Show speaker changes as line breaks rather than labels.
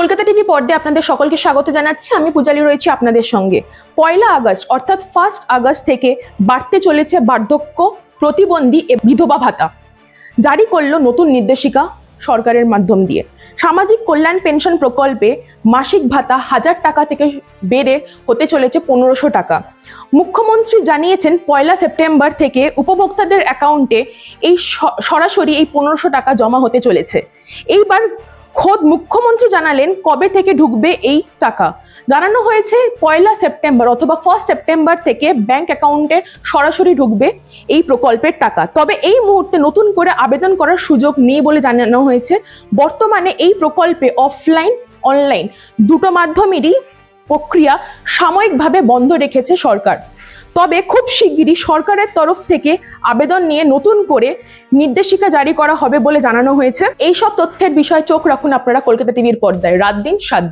Kolkata TV পর্দায় আপনাদের সকলকে স্বাগত জানাচ্ছি। আমি পূজালি রয়েছি আপনাদের সঙ্গে। 1 আগস্ট অর্থাৎ 1 আগস্ট থেকে বাড়তে চলেছে বার্ধক্য প্রতিবন্ধী বিধবা ভাতা। জারি করলো নতুন নির্দেশিকা সরকারের মাধ্যম দিয়ে। সামাজিক কল্যাণ পেনশন প্রকল্পে মাসিক ভাতা 1000 টাকা থেকে বেড়ে হতে চলেছে 1500 টাকা। মুখ্যমন্ত্রী জানিয়েছেন 1 সেপ্টেম্বর থেকে উপভোক্তাদের অ্যাকাউন্টে এই সরাসরি এই 1500 টাকা জমা হতে চলেছে। এইবার খোদ মুখ্যমন্ত্রী জানালেন কবে থেকে ঢুকবে এই টাকা। জানানো হয়েছে 1 সেপ্টেম্বর অথবা 1 সেপ্টেম্বর থেকে ব্যাংক অ্যাকাউন্টে সরাসরি ঢুকবে এই প্রকল্পের টাকা। তবে এই মুহূর্তে নতুন করে আবেদন করার সুযোগ নেই বলে জানানো হয়েছে। বর্তমানে এই প্রকল্পে অফলাইন অনলাইন দুটো মাধ্যমেরই প্রক্রিয়া সাময়িকভাবে বন্ধ রেখেছে সরকার। তবে খুব শিগগিরই সরকারের তরফ থেকে আবেদন নিয়ে নতুন করে নির্দেশিকা জারি করা হবে বলে জানানো হয়েছে। এই সব তথ্যের বিষয়ে চোখ রাখুন আপনারা কলকাতা টিভির পর্দায় রাত দিন 7 দিন।